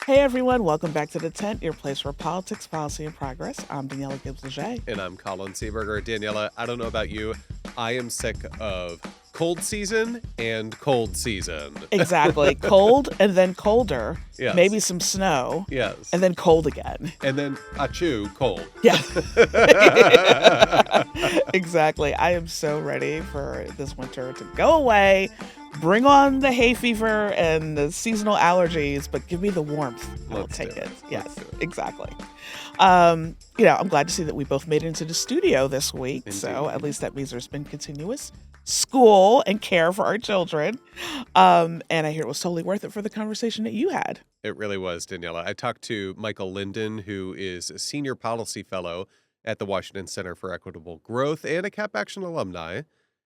Hey everyone, welcome back to The Tent, your place for politics, policy, and progress. I'm Daniella Gibbs-Leger. And I'm Colin Seaberger. Daniela, I don't know about you. I am sick of cold season and cold season. Exactly. Cold and then colder. Yes. Maybe some snow. Yes. And then cold again. And then achoo, cold. Yeah. Exactly. I am so ready for this winter to go away. Bring on the hay fever and the seasonal allergies, but give me the warmth. I'll take it. Yes, exactly. I'm glad to see that we both made it into the studio this week. Indeed. So at least that means there's been continuous school and care for our children. And I hear it was totally worth it for the conversation that you had. It really was, Daniela. I talked to Michael Linden, who is a senior policy fellow at the Washington Center for Equitable Growth and a Cap Action alumni.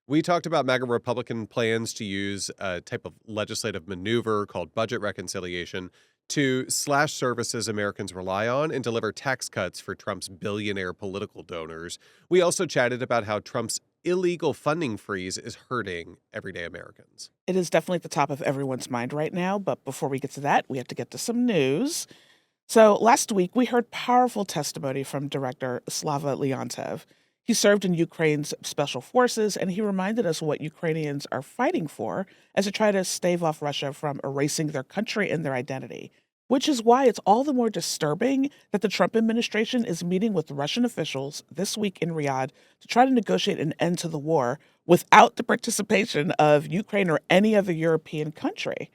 We talked about MAGA Republican plans to use a type of legislative maneuver called budget reconciliation to slash services Americans rely on and deliver tax cuts for Trump's billionaire political donors. We also chatted about how Trump's illegal funding freeze is hurting everyday Americans. It is definitely at the top of everyone's mind right now, but before we get to that, we have to get to some news. So last week, we heard powerful testimony from director Slava Leontev. He served in Ukraine's special forces, and he reminded us what Ukrainians are fighting for as they try to stave off Russia from erasing their country and their identity, which is why it's all the more disturbing that the Trump administration is meeting with Russian officials this week in Riyadh to try to negotiate an end to the war without the participation of Ukraine or any other European country.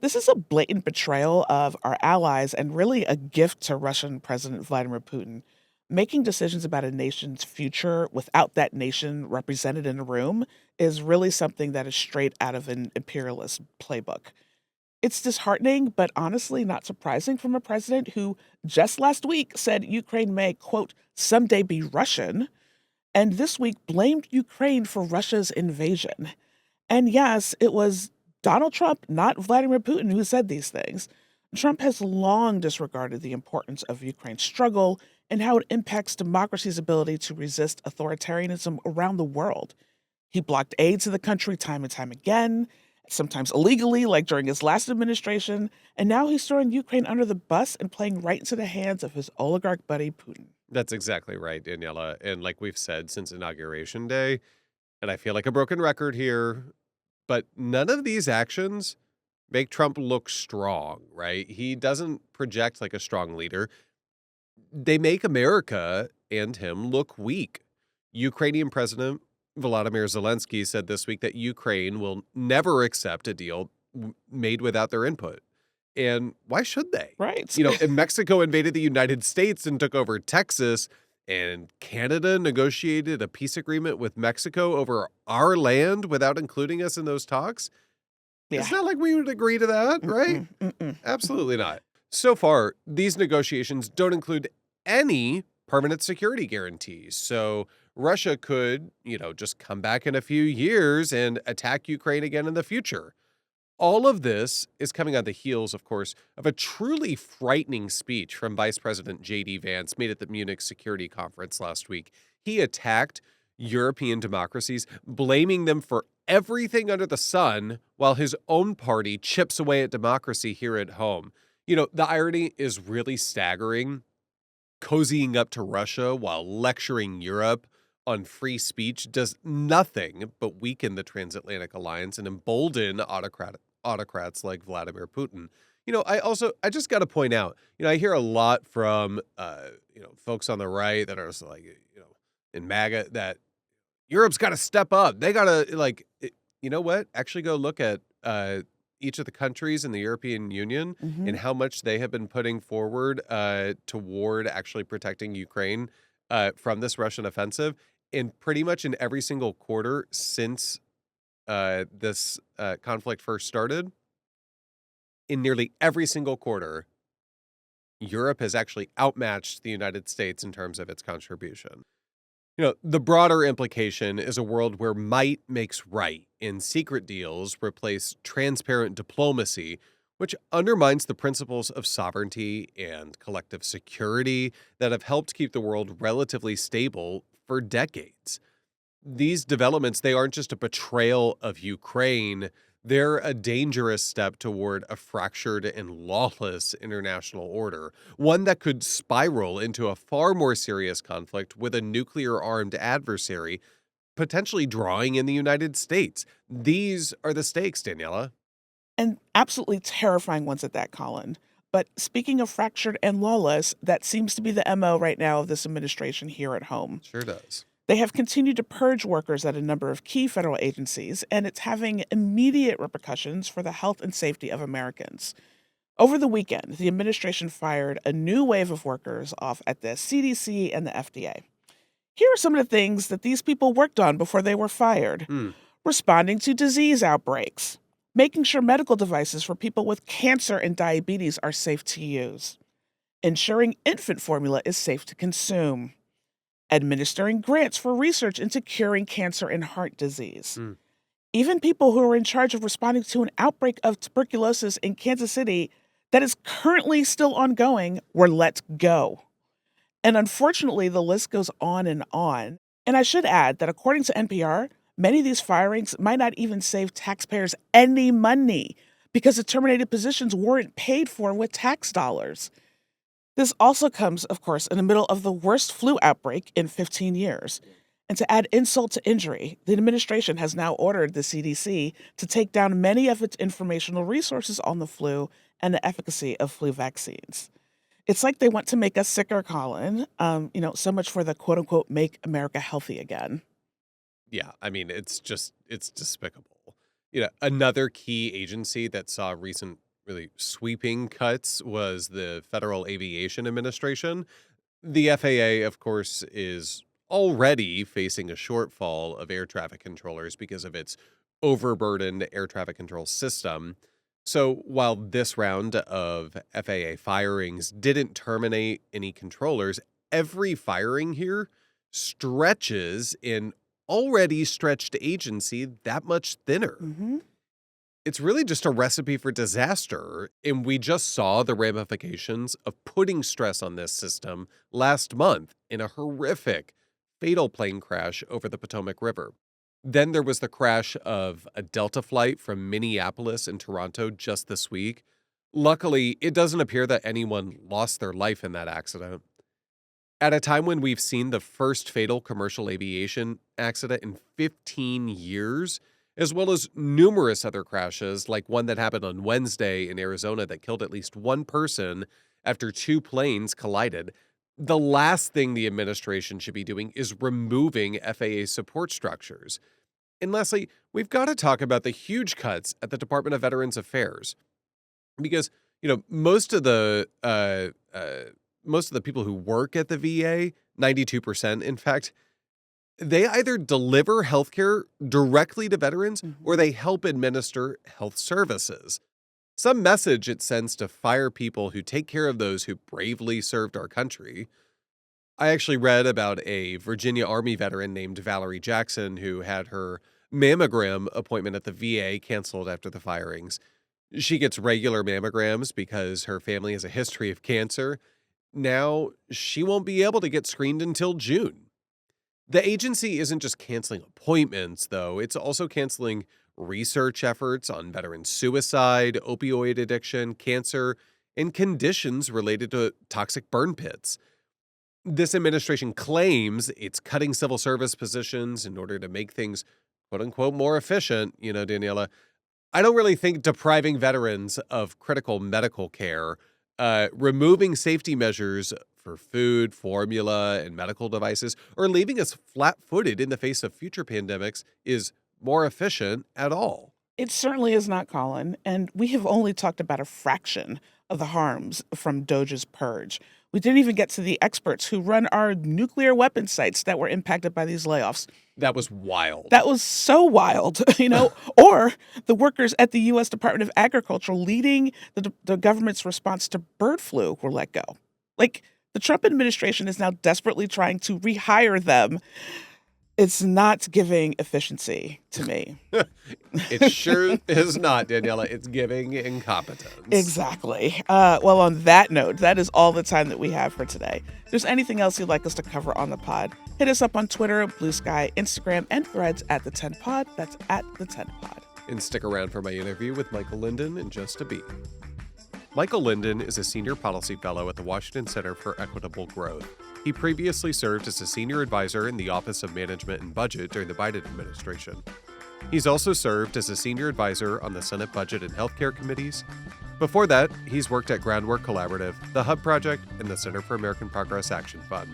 This is a blatant betrayal of our allies and really a gift to Russian President Vladimir Putin. Making decisions about a nation's future without that nation represented in a room is really something that is straight out of an imperialist playbook. It's disheartening, but honestly not surprising from a president who just last week said Ukraine may, quote, someday be Russian, and this week blamed Ukraine for Russia's invasion. And yes, it was Donald Trump, not Vladimir Putin, who said these things. Trump has long disregarded the importance of Ukraine's struggle and how it impacts democracy's ability to resist authoritarianism around the world. He blocked aid to the country time and time again, sometimes illegally, like during his last administration, and now he's throwing Ukraine under the bus and playing right into the hands of his oligarch buddy Putin. That's exactly right, Daniela. And like we've said since Inauguration Day, and I feel like a broken record here, but none of these actions make Trump look strong, right? He doesn't project like a strong leader. They make America and him look weak. Ukrainian President Volodymyr Zelensky said this week that Ukraine will never accept a deal made without their input. And why should they? Right. And Mexico invaded the United States and took over Texas, and Canada negotiated a peace agreement with Mexico over our land without including us in those talks. Yeah. It's not like we would agree to that, right? Absolutely not. So far, these negotiations don't include any permanent security guarantees. So Russia could, just come back in a few years and attack Ukraine again in the future. All of this is coming on the heels, of course, of a truly frightening speech from Vice President J.D. Vance made at the Munich Security Conference last week. He attacked European democracies, blaming them for everything under the sun, while his own party chips away at democracy here at home. The irony is really staggering. Cozying up to Russia while lecturing Europe on free speech does nothing but weaken the transatlantic alliance and embolden autocrats like Vladimir Putin. I just got to point out, I hear a lot from, folks on the right that are like, in MAGA that Europe's got to step up. They got to you know what? Actually go look at each of the countries in the European Union and how much they have been putting forward toward actually protecting Ukraine from this Russian offensive. And pretty much in every single quarter since this conflict first started, in nearly every single quarter, Europe has actually outmatched the United States in terms of its contribution. The broader implication is a world where might makes right and secret deals replace transparent diplomacy, which undermines the principles of sovereignty and collective security that have helped keep the world relatively stable for decades. These developments, they aren't just a betrayal of Ukraine, They're a dangerous step toward a fractured and lawless international order, one that could spiral into a far more serious conflict with a nuclear-armed adversary, potentially drawing in the United States. These are the stakes, Daniela. And absolutely terrifying ones at that, Colin. But speaking of fractured and lawless, that seems to be the MO right now of this administration here at home. Sure does. They have continued to purge workers at a number of key federal agencies, and it's having immediate repercussions for the health and safety of Americans. Over the weekend, the administration fired a new wave of workers off at the CDC and the FDA. Here are some of the things that these people worked on before they were fired: responding to disease outbreaks, making sure medical devices for people with cancer and diabetes are safe to use, ensuring infant formula is safe to consume, administering grants for research into curing cancer and heart disease. Even people who are in charge of responding to an outbreak of tuberculosis in Kansas City that is currently still ongoing were let go. And unfortunately, the list goes on and on. And I should add that according to NPR, many of these firings might not even save taxpayers any money because the terminated positions weren't paid for with tax dollars. This also comes, of course, in the middle of the worst flu outbreak in 15 years. And to add insult to injury, the administration has now ordered the CDC to take down many of its informational resources on the flu and the efficacy of flu vaccines. It's like they want to make us sicker, Colin. So much for the quote unquote make America healthy again. Yeah, I mean, it's despicable. Another key agency that saw recent really sweeping cuts was the Federal Aviation Administration. The FAA, of course, is already facing a shortfall of air traffic controllers because of its overburdened air traffic control system. So while this round of FAA firings didn't terminate any controllers, every firing here stretches an already stretched agency that much thinner. It's really just a recipe for disaster, and we just saw the ramifications of putting stress on this system last month in a horrific, fatal plane crash over the Potomac River. Then there was the crash of a Delta flight from Minneapolis and Toronto just this week. Luckily, it doesn't appear that anyone lost their life in that accident. At a time when we've seen the first fatal commercial aviation accident in 15 years, as well as numerous other crashes, like one that happened on Wednesday in Arizona that killed at least one person after two planes collided, the last thing the administration should be doing is removing FAA support structures. And lastly, we've got to talk about the huge cuts at the Department of Veterans Affairs, because most of the people who work at the VA, 92%, in fact, they either deliver healthcare directly to veterans or they help administer health services. Some message it sends to fire people who take care of those who bravely served our country. I actually read about a Virginia Army veteran named Valerie Jackson who had her mammogram appointment at the VA canceled after the firings. She gets regular mammograms because her family has a history of cancer. Now she won't be able to get screened until June. The agency isn't just canceling appointments, though. It's also canceling research efforts on veteran suicide, opioid addiction, cancer, and conditions related to toxic burn pits. This administration claims it's cutting civil service positions in order to make things, quote unquote, more efficient. Daniela, I don't really think depriving veterans of critical medical care, removing safety measures for food, formula, and medical devices, or leaving us flat-footed in the face of future pandemics is more efficient at all. It certainly is not, Colin, and we have only talked about a fraction of the harms from DOGE's purge. We didn't even get to the experts who run our nuclear weapons sites that were impacted by these layoffs. That was wild. That was so wild, or the workers at the U.S. Department of Agriculture leading the government's response to bird flu were let go. The Trump administration is now desperately trying to rehire them. It's not giving efficiency to me. It sure is not, Daniela. It's giving incompetence. Exactly. Well, on that note, that is all the time that we have for today. If there's anything else you'd like us to cover on the pod, hit us up on Twitter, Blue Sky, Instagram, and Threads at The 10 Pod. That's at The 10 Pod. And stick around for my interview with Michael Linden in just a beat. Michael Linden is a senior policy fellow at the Washington Center for Equitable Growth. He previously served as a senior advisor in the Office of Management and Budget during the Biden administration. He's also served as a senior advisor on the Senate Budget and Healthcare Committees. Before that, he's worked at Groundwork Collaborative, the Hub Project, and the Center for American Progress Action Fund.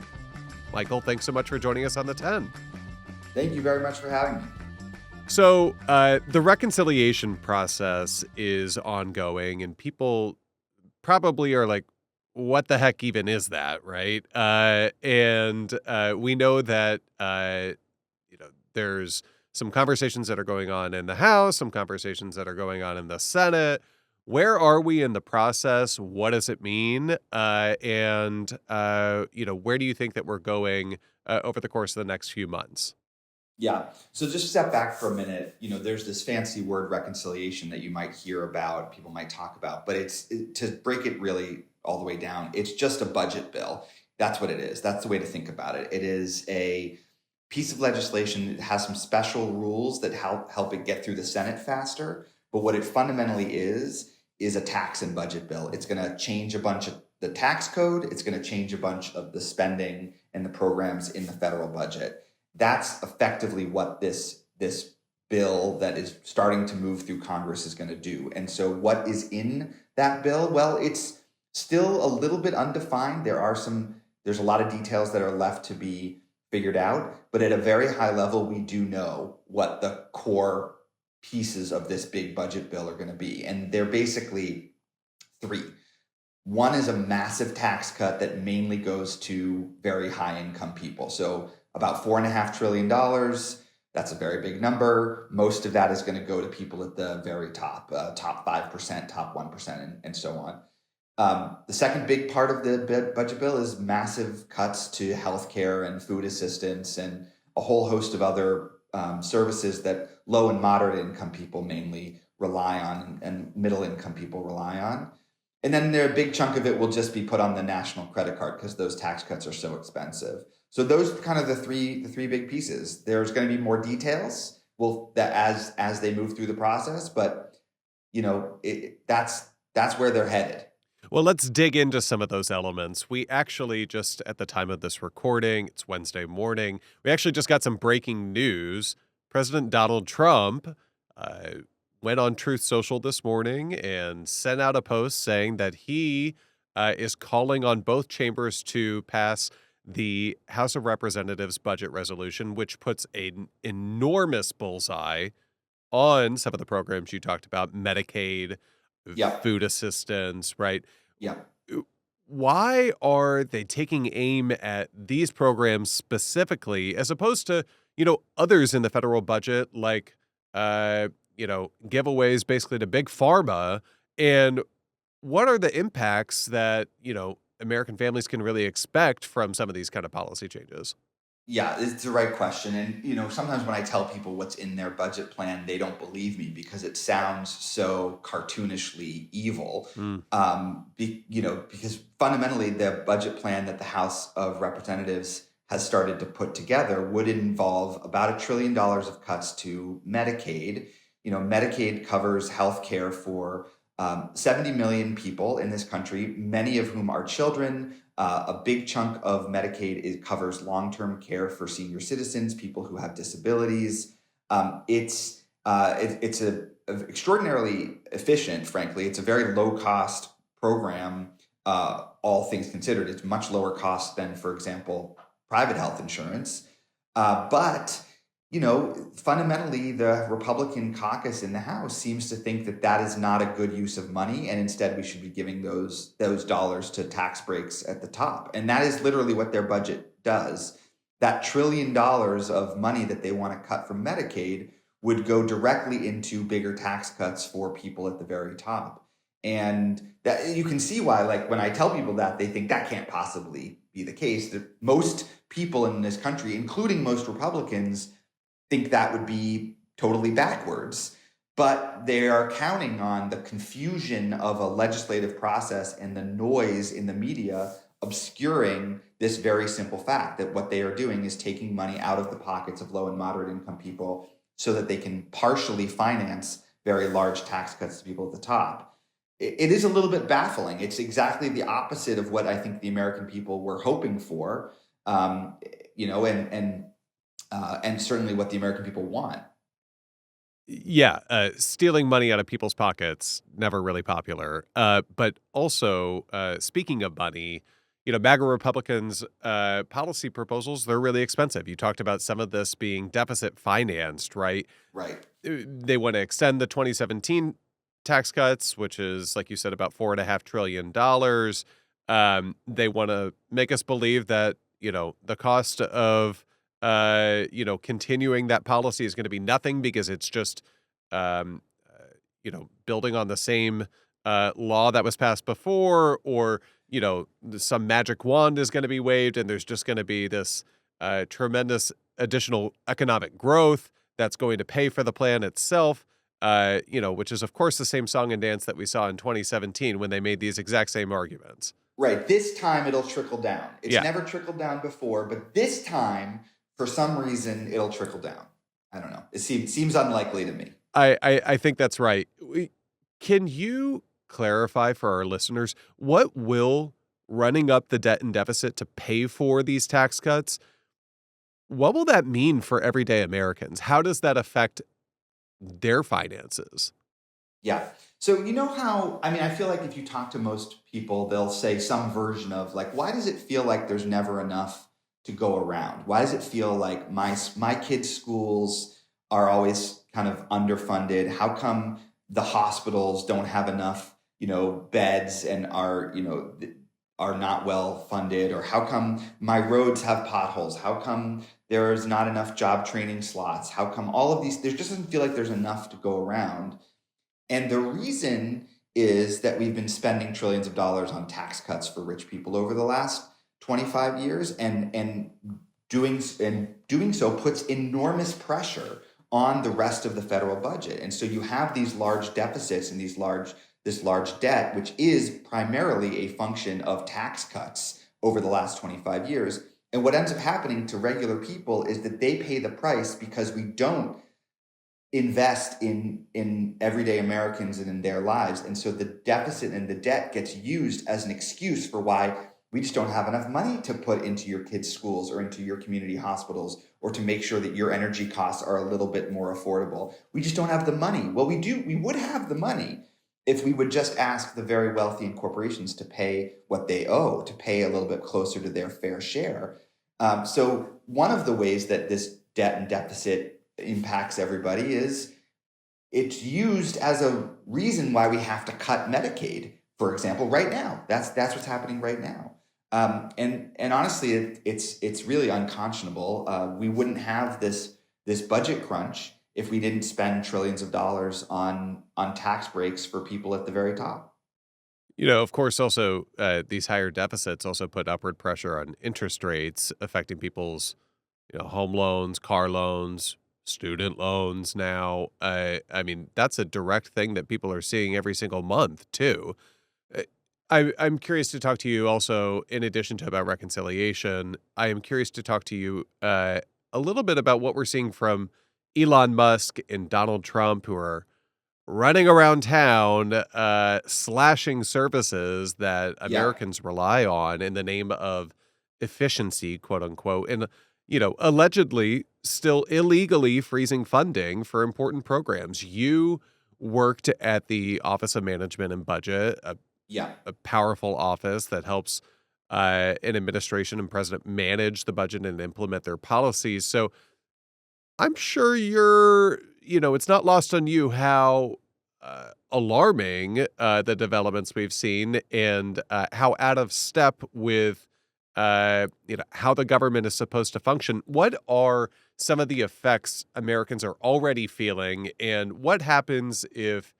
Michael, thanks so much for joining us on the 10. Thank you very much for having me. So the reconciliation process is ongoing, and people probably are like, what the heck even is that, right? And we know that there's some conversations that are going on in the House, some conversations that are going on in the Senate. Where are we in the process? What does it mean? And where do you think that we're going over the course of the next few months? Yeah. So just step back for a minute. There's this fancy word reconciliation that you might hear about, people might talk about, but to break it really all the way down, it's just a budget bill. That's what it is. That's the way to think about it. It is a piece of legislation that has some special rules that help it get through the Senate faster. But what it fundamentally is a tax and budget bill. It's going to change a bunch of the tax code. It's going to change a bunch of the spending and the programs in the federal budget. That's effectively what this bill that is starting to move through Congress is going to do. And so what is in that bill? Well, it's still a little bit undefined. There's a lot of details that are left to be figured out, but at a very high level, we do know what the core pieces of this big budget bill are going to be. And they're basically three. One is a massive tax cut that mainly goes to very high income people. So about $4.5 trillion. That's a very big number. Most of that is going to go to people at the very top 5%, top 1%, and so on. The second big part of the budget bill is massive cuts to healthcare and food assistance and a whole host of other services that low and moderate income people mainly rely on and middle income people rely on. And then a big chunk of it will just be put on the national credit card because those tax cuts are so expensive. So those are kind of the three big pieces. There's going to be more details as they move through the process, but that's where they're headed. Well, let's dig into some of those elements. We actually just at the time of this recording, it's Wednesday morning, we actually just got some breaking news. President Donald Trump went on Truth Social this morning and sent out a post saying that he is calling on both chambers to pass the House of Representatives budget resolution, which puts an enormous bullseye on some of the programs you talked about, Medicaid, food assistance, right? Yeah. Why are they taking aim at these programs specifically as opposed to, others in the federal budget, like, giveaways basically to big pharma? And what are the impacts that, American families can really expect from some of these kind of policy changes? Yeah, it's the right question. And, sometimes when I tell people what's in their budget plan, they don't believe me because it sounds so cartoonishly evil. Because fundamentally the budget plan that the House of Representatives has started to put together would involve about $1 trillion of cuts to Medicaid. Medicaid covers health care for 70 million people in this country, many of whom are children. A big chunk of Medicaid covers long-term care for senior citizens, people who have disabilities. It's extraordinarily efficient, frankly. It's a very low-cost program, all things considered. It's much lower cost than, for example, private health insurance. But fundamentally, the Republican caucus in the House seems to think that is not a good use of money, and instead we should be giving those dollars to tax breaks at the top. And that is literally what their budget does. That $1 trillion of money that they want to cut from Medicaid would go directly into bigger tax cuts for people at the very top. And that you can see why, like when I tell people that, they think that can't possibly be the case. That most people in this country, including most Republicans, think that would be totally backwards. But they are counting on the confusion of a legislative process and the noise in the media obscuring this very simple fact that what they are doing is taking money out of the pockets of low and moderate income people so that they can partially finance very large tax cuts to people at the top. It is a little bit baffling. It's exactly the opposite of what I think the American people were hoping for, and certainly what the American people want. Yeah, stealing money out of people's pockets, never really popular. But also, speaking of money, MAGA Republicans' policy proposals, they're really expensive. You talked about some of this being deficit financed, right? Right. They want to extend the 2017 tax cuts, which is, like you said, about $4.5 trillion. They want to make us believe that, the cost of continuing that policy is going to be nothing because it's just, um, building on the same law that was passed before, or, some magic wand is going to be waved and there's just going to be this tremendous additional economic growth that's going to pay for the plan itself, which is, of course, the same song and dance that we saw in 2017 when they made these exact same arguments. Right. This time it'll trickle down. It's Yeah. never trickled down before, but this time, for some reason, it'll trickle down. I don't know. It seems unlikely to me. I think that's right. Can you clarify for our listeners, what will running up the debt and deficit to pay for these tax cuts, what will that mean for everyday Americans? How does that affect their finances? Yeah. So I feel like if you talk to most people, they'll say some version of like, why does it feel like there's never enough to go around? Why does it feel like my kids' schools are always kind of underfunded? How come the hospitals don't have enough, beds and are not well funded? Or how come my roads have potholes? How come there's not enough job training slots? How come all of these, there just doesn't feel like there's enough to go around. And the reason is that we've been spending trillions of dollars on tax cuts for rich people over the last 25 years, and doing so puts enormous pressure on the rest of the federal budget. And so you have these large deficits and this large debt, which is primarily a function of tax cuts over the last 25 years. And what ends up happening to regular people is that they pay the price because we don't invest in everyday Americans and in their lives. And so the deficit and the debt gets used as an excuse for why we just don't have enough money to put into your kids' schools or into your community hospitals, or to make sure that your energy costs are a little bit more affordable. We just don't have the money. Well, we would have the money if we would just ask the very wealthy and corporations to pay what they owe, to pay a little bit closer to their fair share. So one of the ways that this debt and deficit impacts everybody is it's used as a reason why we have to cut Medicaid, for example, right now. That's what's happening right now. And honestly, it's really unconscionable. We wouldn't have this budget crunch if we didn't spend trillions of dollars on tax breaks for people at the very top. Of course, also these higher deficits also put upward pressure on interest rates, affecting people's, home loans, car loans, student loans now. That's a direct thing that people are seeing every single month, too. I'm curious to talk to you also, in addition to about reconciliation, I am curious to talk to you a little bit about what we're seeing from Elon Musk and Donald Trump, who are running around town, slashing services that Americans rely on in the name of efficiency, quote unquote, and, allegedly still illegally freezing funding for important programs. You worked at the Office of Management and Budget, a powerful office that helps an administration and president manage the budget and implement their policies. So I'm sure it's not lost on you how alarming the developments we've seen, and how out of step with how the government is supposed to function. What are some of the effects Americans are already feeling, and what happens if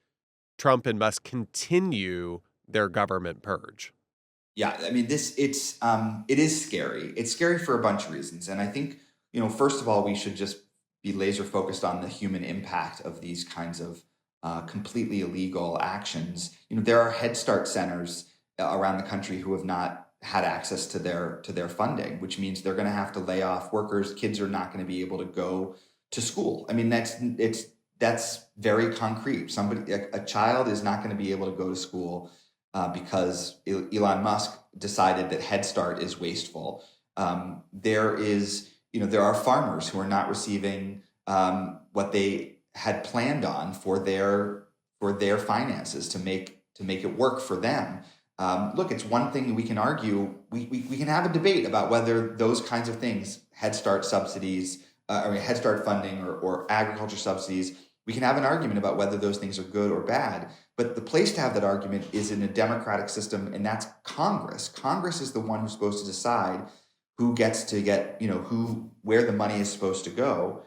Trump and Musk continue their government purge? Yeah, it is scary. It's scary for a bunch of reasons. And I think, first of all, we should just be laser focused on the human impact of these kinds of completely illegal actions. There are Head Start centers around the country who have not had access to their funding, which means they're going to have to lay off workers. Kids are not going to be able to go to school. I mean, that's very concrete. A child is not going to be able to go to school because Elon Musk decided that Head Start is wasteful. There are farmers who are not receiving what they had planned on for their finances to make it work for them. Look, it's one thing we can argue. We can have a debate about whether those kinds of things, Head Start subsidies, Head Start funding or agriculture subsidies, we can have an argument about whether those things are good or bad. But the place to have that argument is in a democratic system, and that's Congress. Congress is the one who's supposed to decide who gets to get, where the money is supposed to go.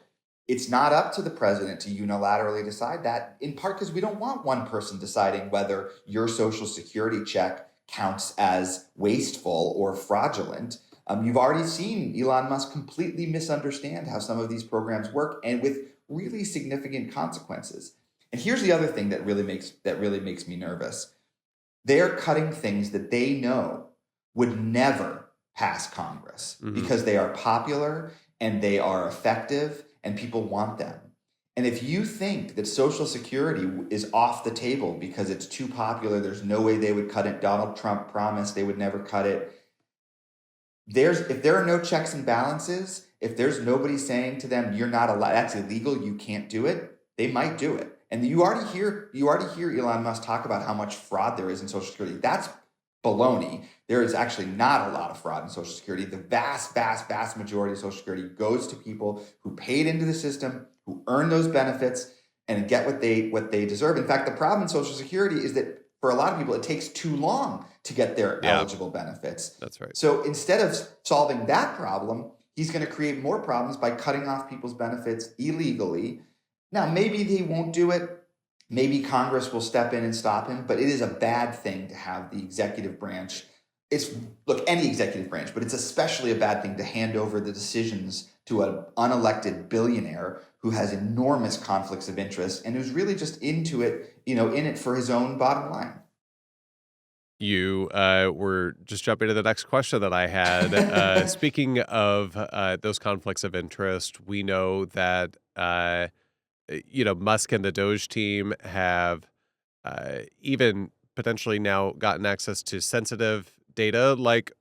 It's not up to the president to unilaterally decide that, in part because we don't want one person deciding whether your Social Security check counts as wasteful or fraudulent. You've already seen Elon Musk completely misunderstand how some of these programs work, and with really significant consequences. And here's the other thing that really makes me nervous. They're cutting things that they know would never pass Congress because they are popular and they are effective and people want them. And if you think that Social Security is off the table because it's too popular, there's no way they would cut it. Donald Trump promised they would never cut it. If there are no checks and balances, if there's nobody saying to them, you're not allowed, that's illegal, you can't do it, they might do it. And you already hear Elon Musk talk about how much fraud there is in Social Security. That's baloney. There is actually not a lot of fraud in Social Security. The vast, vast, vast majority of Social Security goes to people who paid into the system, who earn those benefits, and get what they deserve. In fact, the problem in Social Security is that for a lot of people, it takes too long to get their eligible benefits. That's right. So instead of solving that problem, he's going to create more problems by cutting off people's benefits illegally. Now, maybe he won't do it. Maybe Congress will step in and stop him, but it is a bad thing to have the executive branch. Any executive branch, but it's especially a bad thing to hand over the decisions to an unelected billionaire who has enormous conflicts of interest and who's really just in it for his own bottom line. You were just jumping to the next question that I had. Speaking of those conflicts of interest, we know that Musk and the DOGE team have even potentially now gotten access to sensitive data like,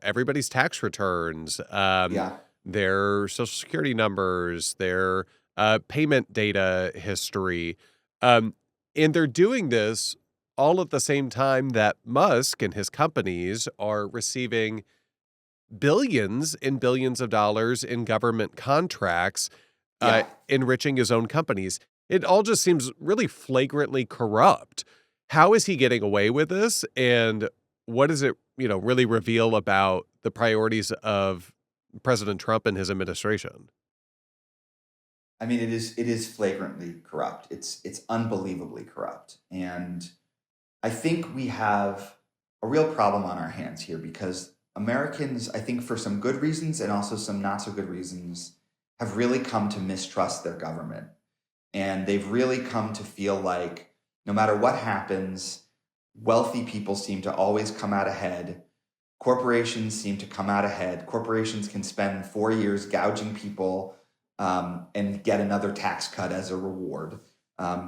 everybody's tax returns, their Social Security numbers, their payment data history. And they're doing this all at the same time that Musk and his companies are receiving billions and billions of dollars in government contracts, enriching his own companies. It all just seems really flagrantly corrupt. How is he getting away with this? And what does it, really reveal about the priorities of President Trump and his administration? I mean, it is flagrantly corrupt. It's unbelievably corrupt. And I think we have a real problem on our hands here because Americans, I think for some good reasons and also some not so good reasons, have really come to mistrust their government. And they've really come to feel like no matter what happens, wealthy people seem to always come out ahead. Corporations seem to come out ahead. Corporations can spend 4 years gouging people and get another tax cut as a reward.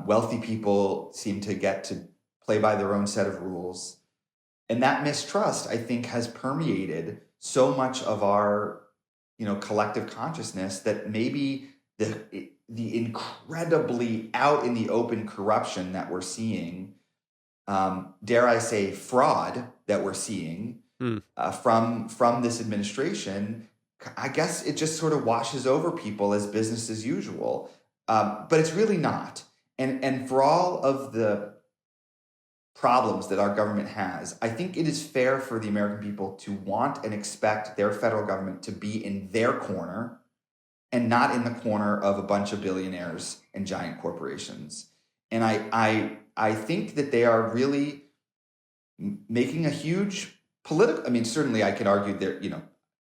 Wealthy people seem to get to play by their own set of rules. And that mistrust, I think, has permeated so much of our, collective consciousness that maybe the incredibly out in the open corruption that we're seeing, dare I say fraud that we're seeing from this administration, I guess it just sort of washes over people as business as usual. But it's really not. And for all of the problems that our government has, I think it is fair for the American people to want and expect their federal government to be in their corner and not in the corner of a bunch of billionaires and giant corporations. And I think that they are really making a huge political, certainly I could argue that,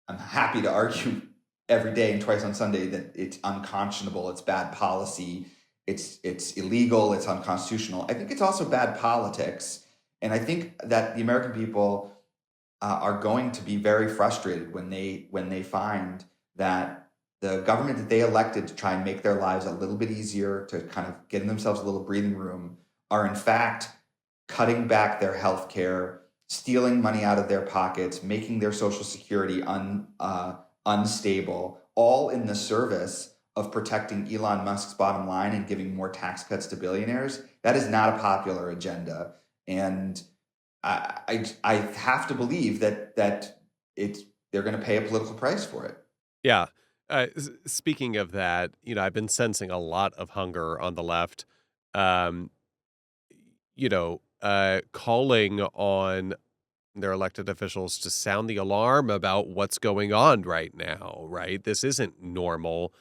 I'm happy to argue every day and twice on Sunday that it's unconscionable, it's bad policy, it's illegal, it's unconstitutional. I think it's also bad politics. And I think that the American people are going to be very frustrated when they find that the government that they elected to try and make their lives a little bit easier, to kind of get themselves a little breathing room, are in fact cutting back their health care, stealing money out of their pockets, making their Social Security unstable, all in the service of protecting Elon Musk's bottom line and giving more tax cuts to billionaires. That is not a popular agenda. And I have to believe that they're going to pay a political price for it. Yeah. Speaking of that, I've been sensing a lot of hunger on the left, calling on their elected officials to sound the alarm about what's going on right now, right? This isn't normal.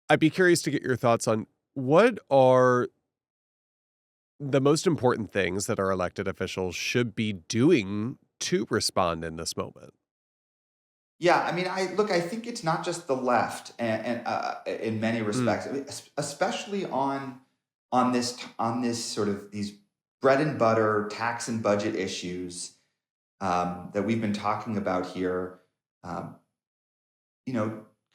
I'd be curious to get your thoughts on what are the most important things that our elected officials should be doing to respond in this moment. Yeah, I mean, I think it's not just the left, and in many respects, I mean, especially on this sort of these bread and butter tax and budget issues that we've been talking about here.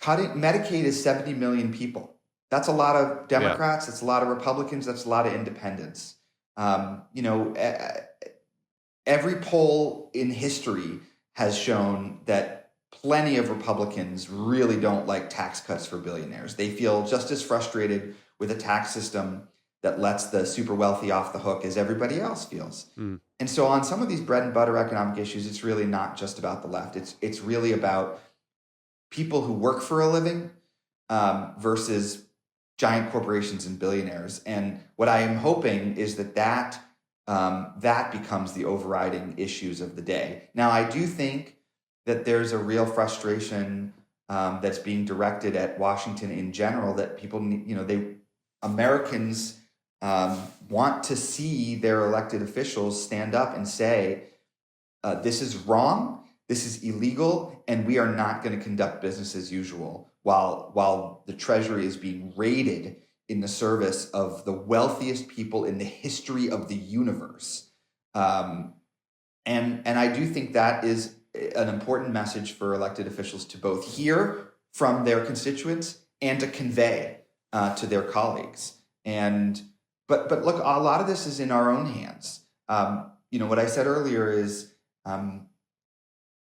Cutting Medicaid is 70 million people. That's a lot of Democrats. That's a lot of Republicans. That's a lot of independents. Every poll in history has shown that plenty of Republicans really don't like tax cuts for billionaires. They feel just as frustrated with a tax system that lets the super wealthy off the hook as everybody else feels. And so on some of these bread and butter economic issues, it's really not just about the left. It's really about people who work for a living versus giant corporations and billionaires. And what I am hoping is that becomes the overriding issues of the day. Now, I do think that there's a real frustration that's being directed at Washington in general, that people, Americans want to see their elected officials stand up and say, this is wrong, this is illegal, and we are not going to conduct business as usual while the Treasury is being raided in the service of the wealthiest people in the history of the universe. And I do think that is an important message for elected officials to both hear from their constituents and to convey to their colleagues. But look, a lot of this is in our own hands. What I said earlier is one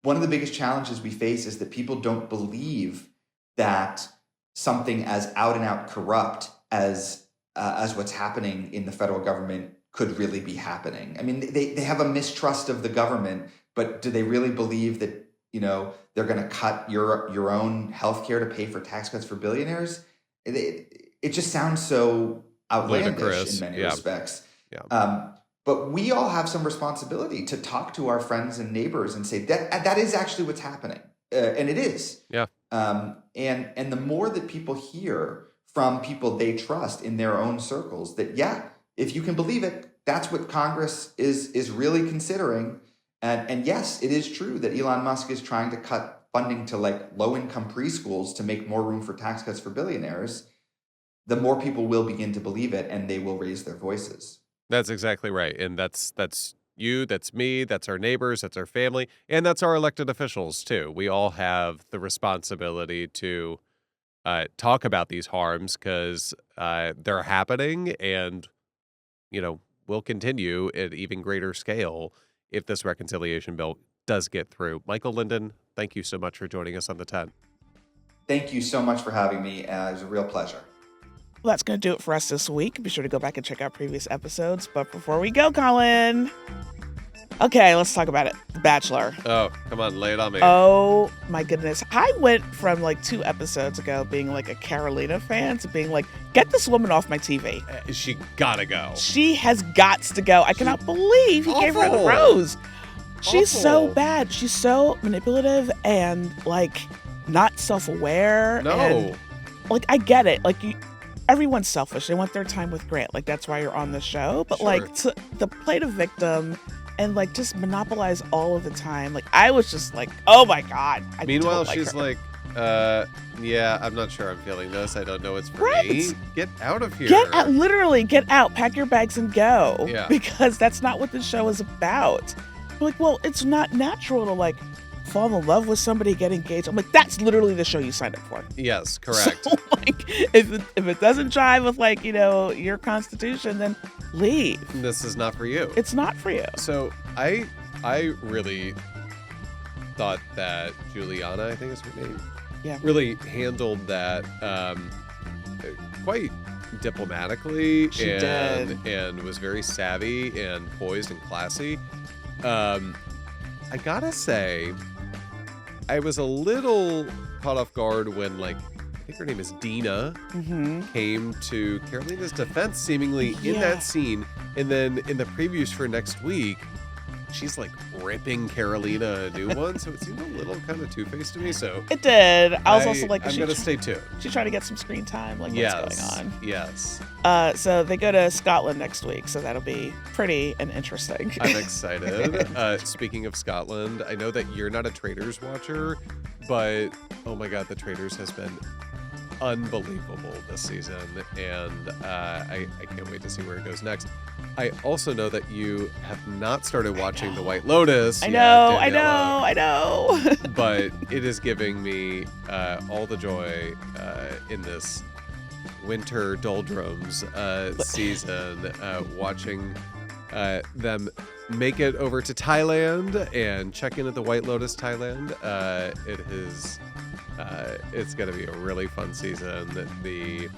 of the biggest challenges we face is that people don't believe that something as out and out corrupt as what's happening in the federal government could really be happening. I mean, they have a mistrust of the government, but do they really believe that, they're going to cut your own healthcare to pay for tax cuts for billionaires? It just sounds so outlandish ludicrous in many respects. Yeah. But we all have some responsibility to talk to our friends and neighbors and say that is actually what's happening. And it is. Yeah. And the more that people hear from people they trust in their own circles, that, if you can believe it, that's what Congress is really considering. And yes, it is true that Elon Musk is trying to cut funding to low-income preschools to make more room for tax cuts for billionaires. The more people will begin to believe it, and they will raise their voices. That's exactly right. And that's you, that's me, that's our neighbors, that's our family, and that's our elected officials too. We all have the responsibility to talk about these harms because they're happening, and will continue at even greater scale if this reconciliation bill does get through. Michael Linden, thank you so much for joining us on the 10. Thank you so much for having me. It was a real pleasure. Well, that's going to do it for us this week. Be sure to go back and check out previous episodes. But before we go, Colin. Okay, let's talk about it. The Bachelor. Oh, come on, lay it on me. Oh, my goodness. I went from 2 episodes ago being a Carolina fan to being get this woman off my TV. She gotta go. She has got to go. I cannot believe he gave her the rose. She's so bad. She's so manipulative and not self-aware. No. And, I get it. Everyone's selfish. They want their time with Grant. That's why you're on the show. But Sure. to play the victim and just monopolize all of the time. I was just oh my God. Meanwhile, don't she's her. yeah, I'm not sure I'm feeling this. I don't know what's for Right. me. Get out of here. Literally get out, pack your bags and go. Yeah. Because that's not what the show is about. Well, it's not natural to fall in love with somebody, get engaged. I'm like, that's literally the show you signed up for. Yes, correct. So, like, if it doesn't jive with, like, your constitution, then leave. This is not for you. It's not for you. So I really thought that Juliana, I think is her name, really handled that quite diplomatically and was very savvy and poised and classy. I gotta say, I was a little caught off guard when, like, I think her name is Dina, came to Carolina's defense seemingly in that scene. And then in the previews for next week, she's like ripping Carolina a new one. So it seemed a little kind of two-faced to me. So it did. I was also like, I'm going to stay tuned. She's trying to get some screen time. Like, what's going on? Yes. So they go to Scotland next week. So that'll be pretty and interesting. I'm excited. Speaking of Scotland, I know that you're not a Traitors watcher, but oh my God, the Traitors has been unbelievable this season, and I can't wait to see where it goes next. I also know that you have not started watching The White Lotus. I know. But it is giving me all the joy in this winter doldrums season, watching them make it over to Thailand and check in at the White Lotus Thailand. It's going to be a really fun season. The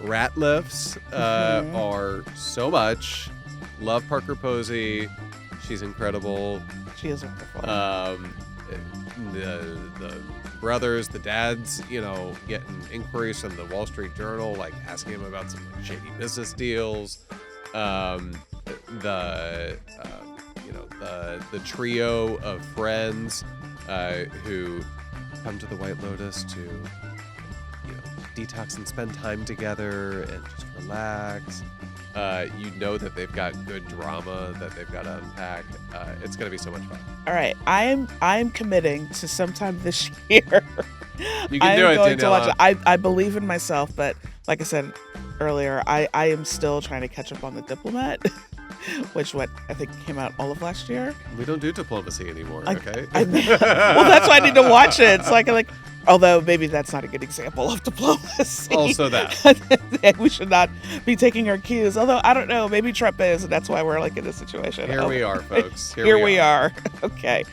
Ratliffs are so much. Love Parker Posey. She's incredible. She is wonderful. The brothers, the dads, getting inquiries from the Wall Street Journal, like asking him about some shady business deals. The trio of friends who come to the White Lotus to detox and spend time together and just relax. That they've got good drama that they've got to unpack. It's going to be so much fun. All right, I'm committing to sometime this year. You can do it, going Daniella. to watch it. I believe in myself, but like I said earlier, I am still trying to catch up on The Diplomat, which I think came out all of last year. We don't do diplomacy anymore, okay? Well, that's why I need to watch it. It's like, although maybe that's not a good example of diplomacy. Also that. We should not be taking our cues. Although, I don't know, maybe Trump is, and that's why we're like in this situation. Here we are, folks. Here we are. Okay.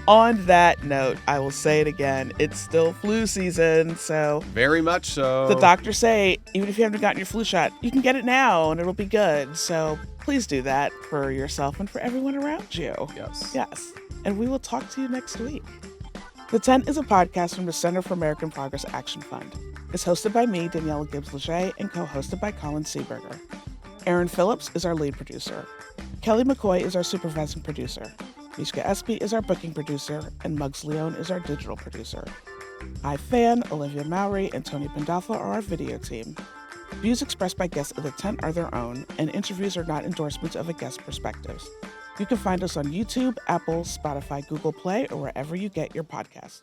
On that note, I will say it again. It's still flu season, so. Very much so. The doctors say, even if you haven't gotten your flu shot, you can get it now, and it'll be good. So please do that for yourself and for everyone around you. Yes. And we will talk to you next week. The Tent is a podcast from the Center for American Progress Action Fund. It's hosted by me, Daniella Gibbs-Lachey, and co-hosted by Colin Seeberger. Aaron Phillips is our lead producer. Kelly McCoy is our supervising producer. Mishka Espy is our booking producer, and Muggs Leone is our digital producer. Fan, Olivia Mowry, and Tony Pandolfo are our video team. Views expressed by guests of The Tent are their own, and interviews are not endorsements of a guest's perspectives. You can find us on YouTube, Apple, Spotify, Google Play, or wherever you get your podcasts.